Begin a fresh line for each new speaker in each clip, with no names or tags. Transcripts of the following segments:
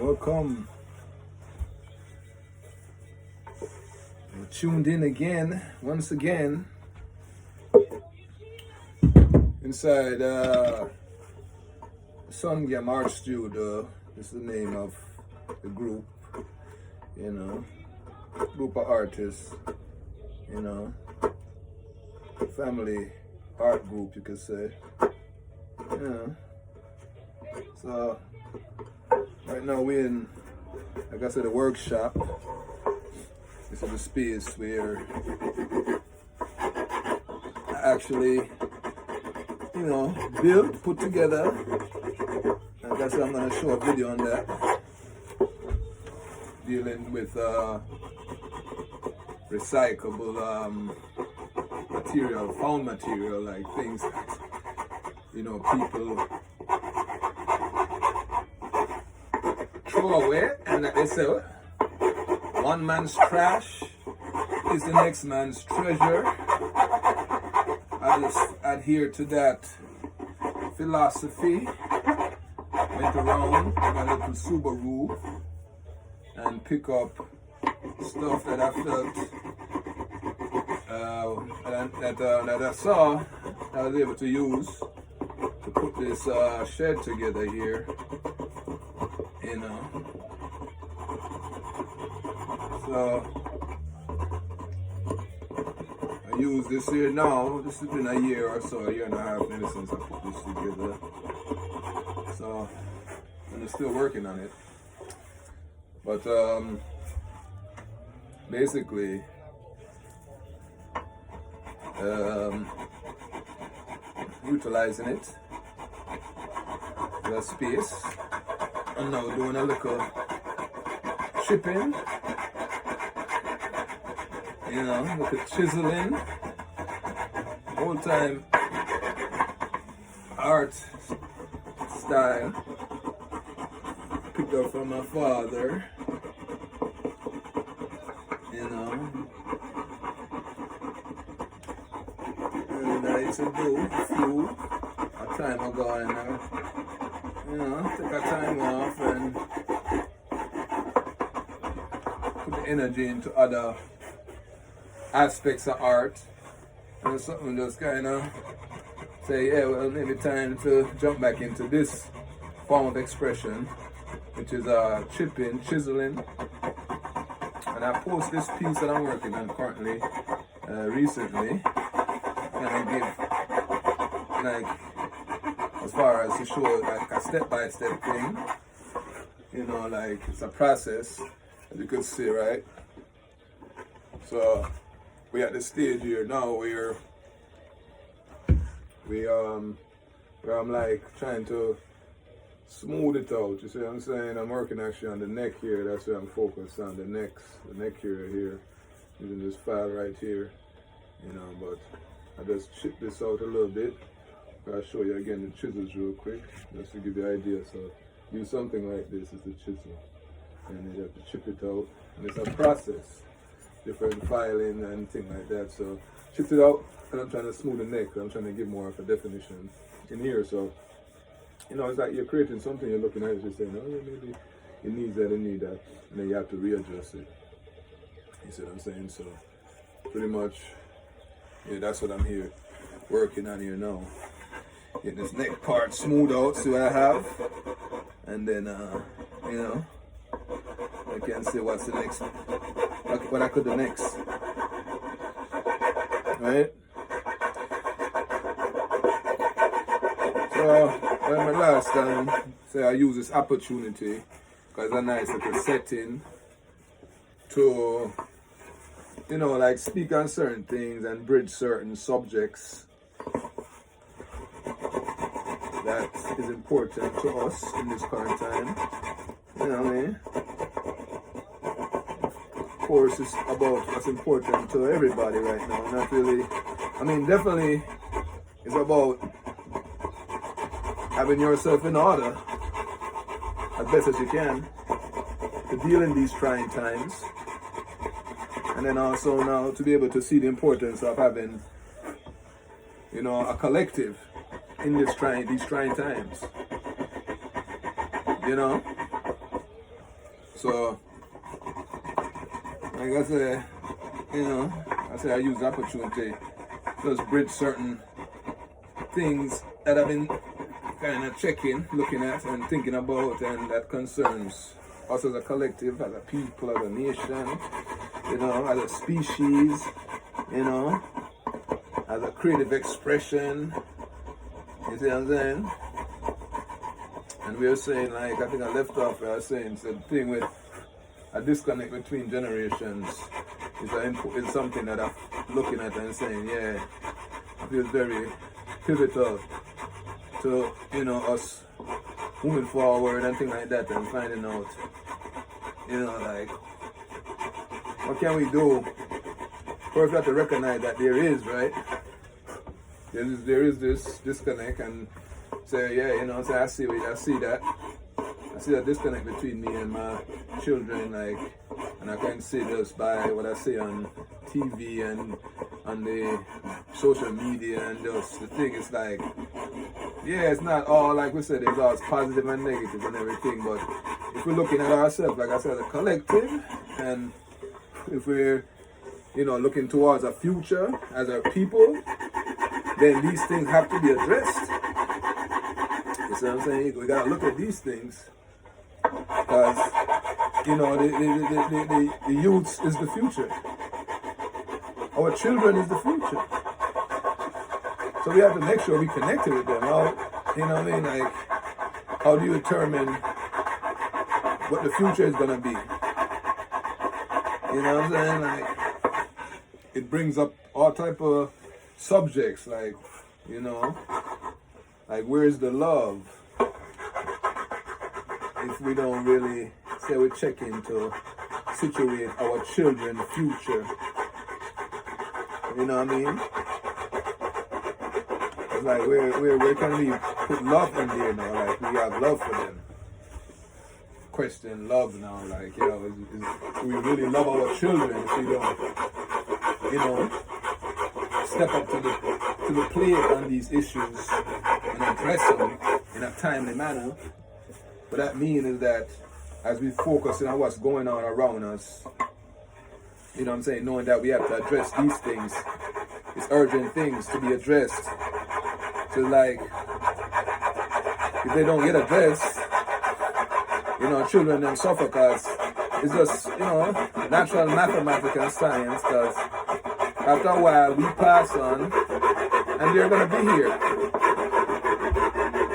Welcome. You're tuned in again, once again, inside Sungam Art Studio. Is the name of the group, group of artists, family art group, you could say. So right now we're in, like I said, a workshop. This is a space where I actually, build, put together. Like I said, I'm gonna show a video on that, dealing with recyclable material, found material, like things that people throw away, and that they say one man's trash is the next man's treasure. I just adhere to that philosophy. Went around in my little Subaru and pick up stuff that I felt that I saw I was able to use to put this shed together here. So I use this here now. This has been a year or so, a year and a half maybe since I put this together. So I'm still working on it. But basically utilizing it the space. I'm now doing a little chipping, little chiseling, old time art style picked up from my father, and I used to do a time ago, and take a time off and put the energy into other aspects of art, and something just kind of say, yeah, well, maybe time to jump back into this form of expression, which is chipping, chiseling. And I post this piece that I'm working on currently, recently, and I give, like, as far as to show like a step-by-step thing, like it's a process, as you can see, right? So we're at the stage here now where I'm like trying to smooth it out. You see what I'm saying? I'm working actually on the neck here. That's where I'm focused on, the neck area here, using this file right here, but I just chip this out a little bit. I'll show you again the chisels real quick, just to give you an idea. So use something like this as a chisel, and you have to chip it out, and it's a process, different filing and things like that. So chip it out, and I'm trying to smooth the neck. I'm trying to give more of a definition in here. So it's like you're creating something, you're looking at it, you're saying, oh yeah, maybe it needs that, it needs that, and then you have to readjust it. You see what I'm saying? So pretty much, yeah, that's what I'm here working on here now. Get this neck part smooth out, see what I have, and then I can see what's the next, what I could do next, right? So my last time, I use this opportunity because it's a nice little setting to like speak on certain things and bridge certain subjects that is important to us in this current time. You know what I mean? Of course, it's about what's important to everybody right now. Not really, definitely it's about having yourself in order as best as you can to deal in these trying times. And then also now to be able to see the importance of having, a collective in these trying times. So, like I said, I use the opportunity to just bridge certain things that I've been kind of checking, looking at, and thinking about, and that concerns us as a collective, as a people, as a nation, as a species, as a creative expression. You see what I'm saying? And we were saying, like, I think I left off where I was saying, so the thing with a disconnect between generations is something that I'm looking at and saying, yeah, I feel very pivotal to, us moving forward and things like that, and finding out, like, what can we do? First, we have to recognize that there is, right? There is this disconnect, and say, yeah, say I see that. I see that disconnect between me and my children, like, and I can see just by what I see on TV and on the social media, and just the thing is like, yeah, it's not all, like we said, it's all positive and negative and everything, but if we're looking at ourselves, like I said, as a collective, and if we're, looking towards a future as our people, then these things have to be addressed. You see what I'm saying? We gotta look at these things, because, the youth is the future. Our children is the future. So we have to make sure we connected with them. Like, how do you determine what the future is gonna be? You know what I'm saying? Like, it brings up all type of subjects, like, like, where's the love? If we don't really say we check to situate our children's future. You know what I mean? It's like, where can we put love in there now? Like, we have love for them. Question love now, like, do we really love our children if we don't, step up to the plate on these issues and address them in a timely manner? What that means is that as we focus on what's going on around us, knowing that we have to address these things, it's urgent things to be addressed. So, like, if they don't get addressed, children then suffer, because it's just, natural mathematical science, because after a while we pass on and they're going to be here.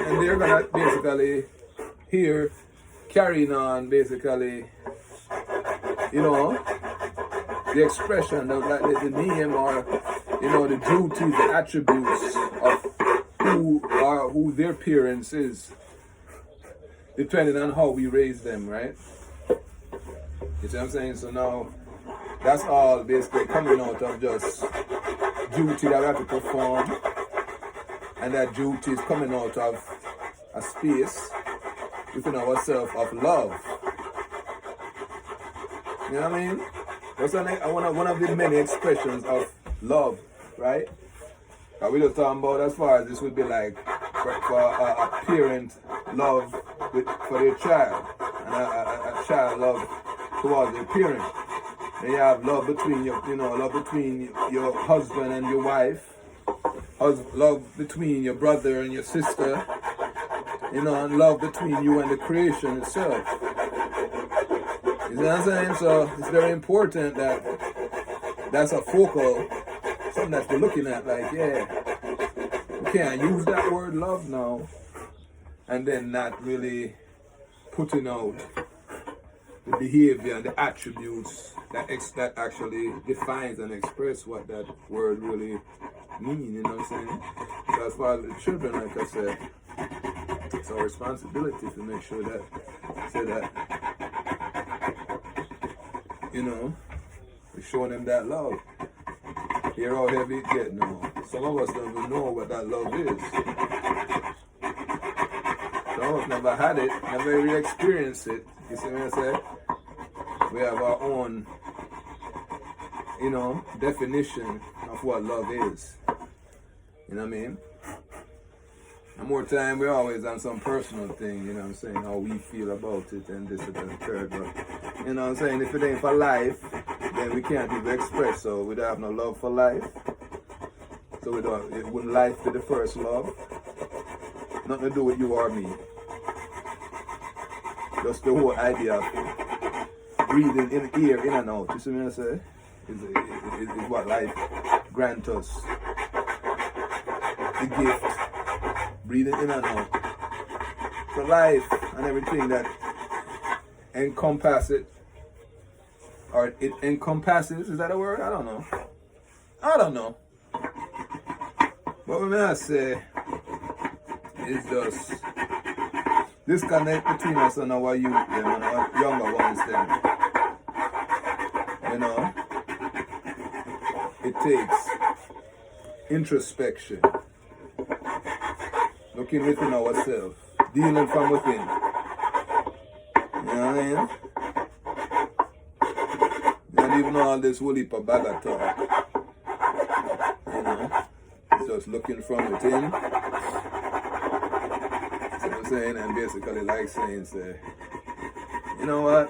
And they're going to basically here carrying on, basically, the expression of, like, the name, or, the duties, the attributes of who their parents is, depending on how we raise them, right? You see what I'm saying? So now, that's all basically coming out of just duty that we have to perform, and that duty is coming out of a space within ourselves of love. You know what I mean? That's one of the many expressions of love, right? We just talking about, as far as this would be like for a parent love for their child, and a child love towards their parent. Then you have love between love between your husband and your wife, love between your brother and your sister, and love between you and the creation itself. You see what I'm saying? So it's very important that that's a focal, something that we're looking at, like, we can't use that word love now and then not really putting out the behavior and the attributes that actually defines and express what that word really means, you know what I'm saying? So as far as the children, like I said, it's our responsibility to make sure that, we're showing them that love. Hear how heavy it get now. Some of us don't even know what that love is. Some of us never had it, never really experienced it. You see what I say? We have our own, definition of what love is. You know what I mean? And more time, we always on some personal thing, you know what I'm saying, how we feel about it and this and the third. But, you know what I'm saying, if it ain't for life, then we can't even express, so we don't have no love for life. So we don't, when life be the first love, nothing to do with you or me. Just the whole idea of breathing in the air, in and out, you see what I say? Is what life grants us. The gift, breathing in and out. So life and everything that encompasses it, or it encompasses, is that a word? I don't know. But what I say is just disconnect between us and our youth them and our younger ones them. You know? It takes introspection. Looking within ourselves. Dealing from within. You know what I mean? Not even all this whole heap of bag of talk. You know? It's just looking from within. See what I'm saying? And basically like saying, say, you know what?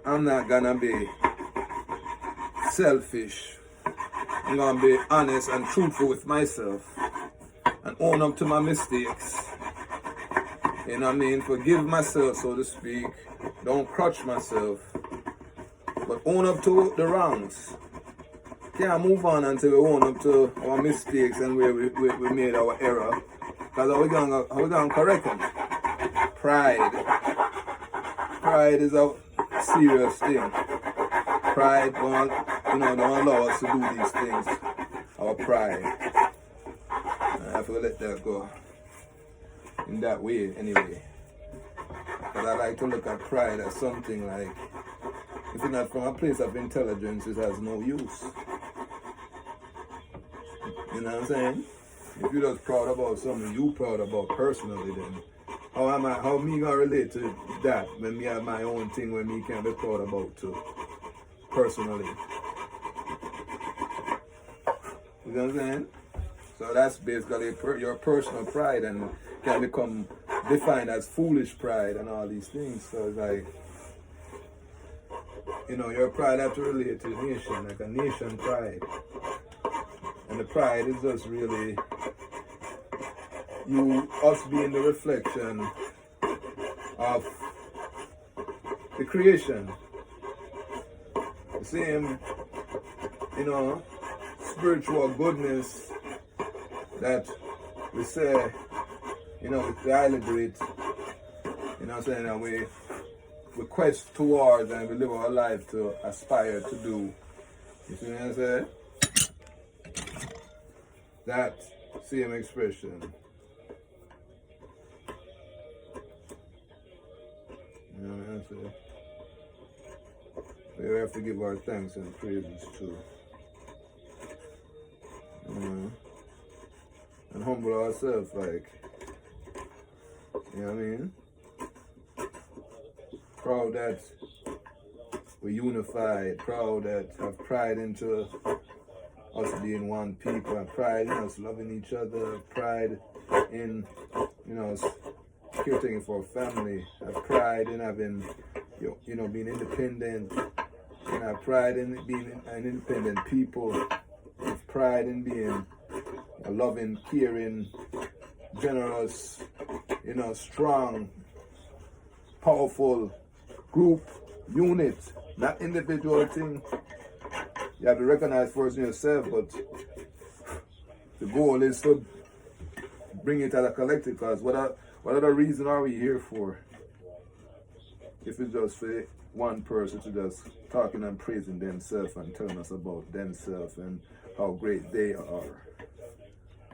I'm not gonna be selfish. I'm gonna be honest and truthful with myself and own up to my mistakes. You know what I mean? Forgive myself, so to speak. Don't crutch myself, but own up to the wrongs. Can't move on until we own up to our mistakes and where we made our error. Because how we gonna correct them? Pride is a serious thing. Pride don't allow us to do these things. Our pride. I have to let that go. In that way, anyway. But I like to look at pride as something like, if it's not from a place of intelligence, it has no use. You know what I'm saying? If you're just proud about something you proud about personally, then how me gonna relate to that when me have my own thing when me can't be proud about too? Personally. You know what I'm saying? So that's basically your personal pride and can become defined as foolish pride and all these things. So it's like, your pride has to relate to the nation, like a nation pride. And the pride is just really us being the reflection of the creation. The same, spiritual goodness that we say, we celebrate, you know what I'm saying, and we quest towards and we live our life to aspire to do. You see what I'm saying? That same expression. You know what I'm saying? We have to give our thanks and praises too. And humble ourselves, like, you know what I mean? Proud that we're unified, proud that have pride into us being one people, and pride in us loving each other, pride in, us caretaking for our family, have pride in having, being independent, and have pride in being an independent people, have pride in being a loving, caring, generous, strong, powerful group, unit, not individual thing. You have to recognize first in yourself, but the goal is to bring it as a collective, because what other reason are we here for? If it's just for one person to just talking and praising themselves and telling us about themselves and how great they are.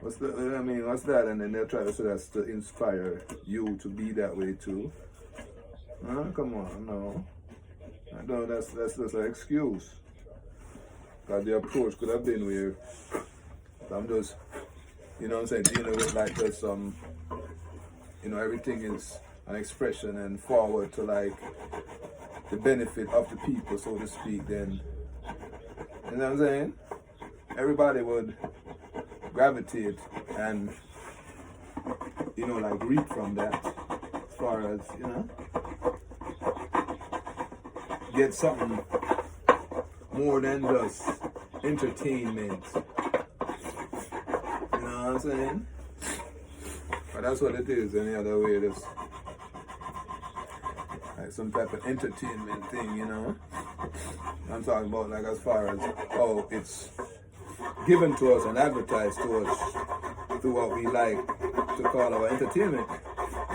What's that? And then they'll try to say that's to inspire you to be that way too. Come on, no. That's just an excuse. Because the approach could have been where I'm just, dealing with like this, everything is an expression and forward to like the benefit of the people, so to speak, then, you know what I'm saying? Everybody would gravitate and, you know, like reap from that, as far as, you know, get something more than just entertainment. You know what I'm saying? But that's what it is. Any other way, it's like some type of entertainment thing, you know? I'm talking about like as far as how it's given to us and advertised to us through what we like to call our entertainment.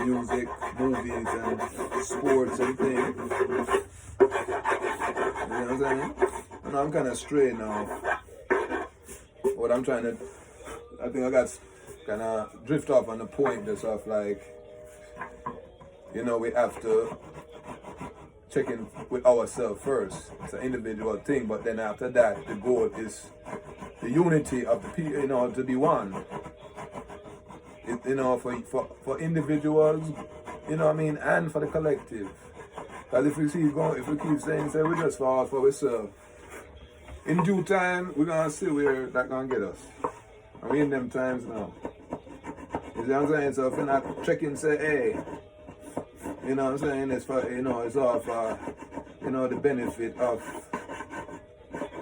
Music, movies, and sports and things. You know what I'm saying? And I'm kind of straight now. What I'm trying to, I think I got kind of drift off on the point just of like, you know, we have to check in with ourselves first. It's an individual thing, but then after that, the goal is the unity of the people, you know, to be one. You know, for individuals, you know what I mean, and for the collective. Because if we keep saying, say we just fall for ourselves, in due time, we're going to see where that's going to get us. And we in them times now. You see what I'm saying? So if you're not checking, say, hey, you know what I'm saying, it's for, you know, it's all for, you know, the benefit of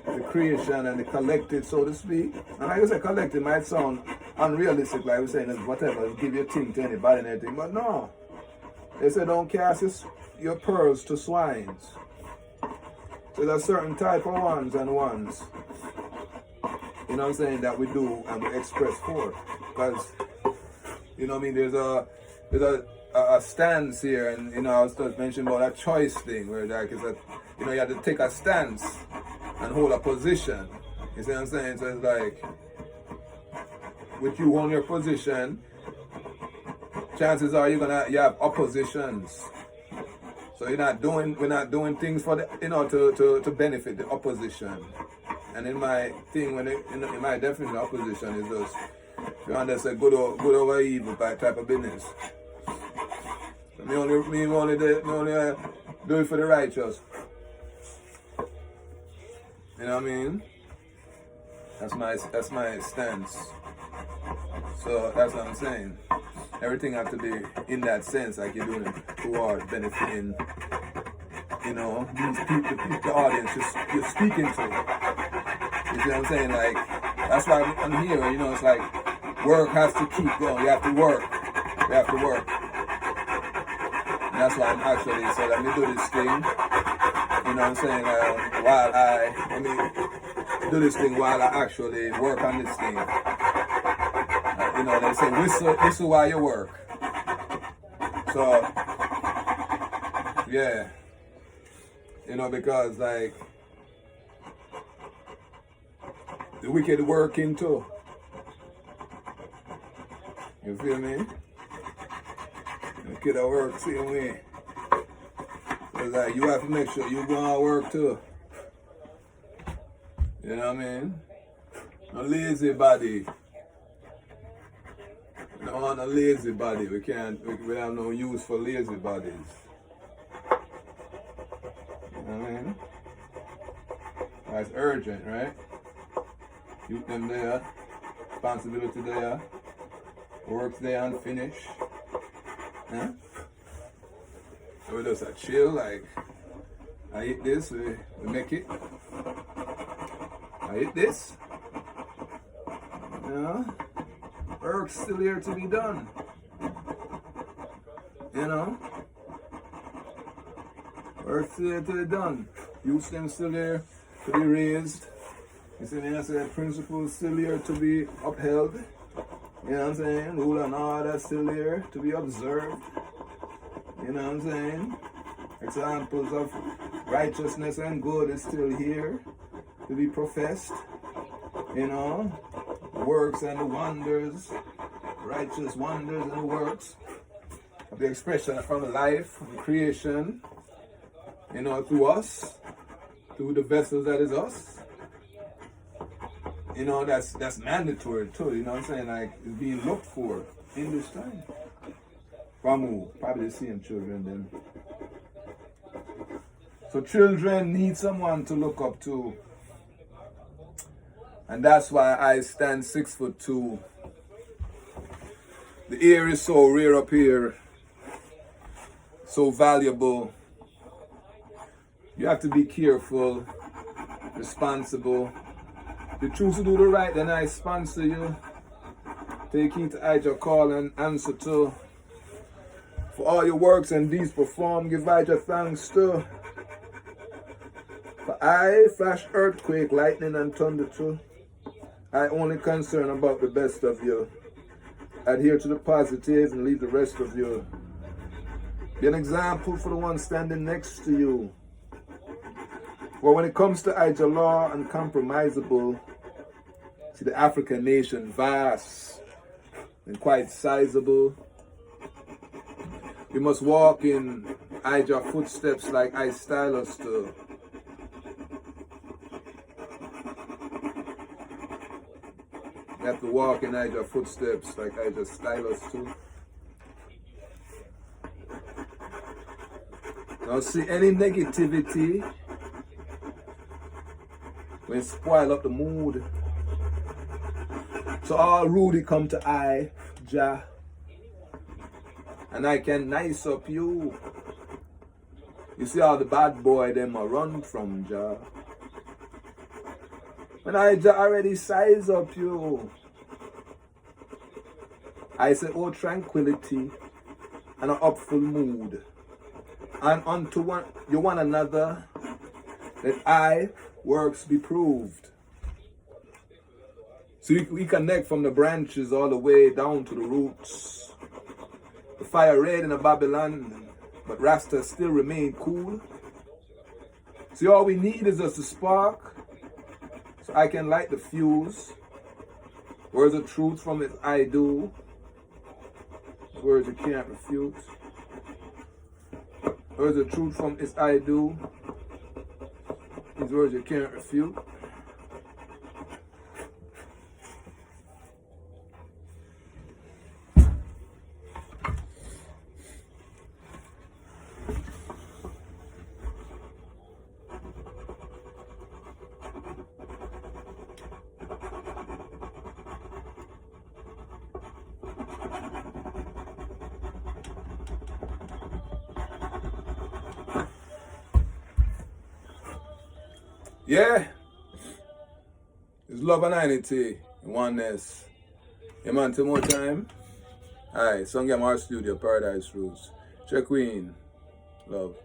the creation and the collective, so to speak. And like I said, collective might sound unrealistic, like we're saying, whatever, give your thing to anybody and everything, but no. They say don't cast your pearls to swines. So there's a certain type of ones, you know what I'm saying, that we do and we express for. Because, you know what I mean, there's a stance here, and, you know, I was just mentioning about a choice thing, where like it's a, you know, you have to take a stance and hold a position. You see what I'm saying? So it's like, with you on your position, chances are you have oppositions. So we're not doing things for the, you know, to benefit the opposition. And in my thing, in my definition, opposition is just, you understand, good over evil type of business. So me only do it for the righteous. You know what I mean? That's my stance. So that's what I'm saying. Everything has to be in that sense, like you're doing it toward benefiting, you know, the audience you're speaking to. You see what I'm saying? Like, that's why I'm here, you know, it's like work has to keep going. You have to work. You have to work. And that's why I'm actually, so let me do this thing. You know what I'm saying? Let me do this thing while I actually work on this thing. You know, they say whistle while you work. So, yeah. You know, because like, the wicked working too. You feel me? The wicked work same way. So it's like, you have to make sure you go and work too. You know what I mean? No lazy body. We don't want a lazy body. We have no use for lazy bodies. You know what I mean? That's urgent, right? Keep them there. Responsibility there. Works there and finish. Huh? So we just chill, like, I eat this, we make it. I eat this. You know? Work's still here to be done. You know? Work's still here to be done. Youth them still here to be raised. You see me? I say principles still here to be upheld. You know what I'm saying? Rule and order still here to be observed. You know what I'm saying? Examples of righteousness and good is still here to be professed. You know? Works and the wonders, righteous wonders and the works of the expression from life, from creation, you know, through us, through the vessels that is us. You know, that's mandatory too, you know what I'm saying? Like, it's being looked for in this time. From who? Probably the same children then. So children need someone to look up to. And that's why I stand 6'2". The air is so rare up here, so valuable. You have to be careful, responsible. If you choose to do the right, then I sponsor you. Take heed to your call and answer to. For all your works and deeds performed, give your thanks to. For I flash earthquake, lightning and thunder too. I only concern about the best of you. Adhere to the positive and leave the rest of you. Be an example for the one standing next to you. For when it comes to Ija law, uncompromisable, see the African nation vast and quite sizable. We must walk in Ija footsteps like I style us to. We have to walk in Ija footsteps like I just style us to. Don't see any negativity when spoil up the mood. So all Rudy come to I, Jah, and I can nice up you. You see how the bad boy them a run from Jah. When I Jah already size up you. I say, oh tranquility and an upful mood. And unto one another, that I works be proved. So we connect from the branches all the way down to the roots. The fire red in the Babylon, but Rasta still remain cool. See, all we need is just a spark, so I can light the fuse. Words of truth from it I do. Words you can't refute. Words of truth from it I do. These words you can't refute. Yeah, it's love and unity, oneness. Yeah man, two more time. Alright, Song Game Art Studio, Paradise Roots. Check Queen, love.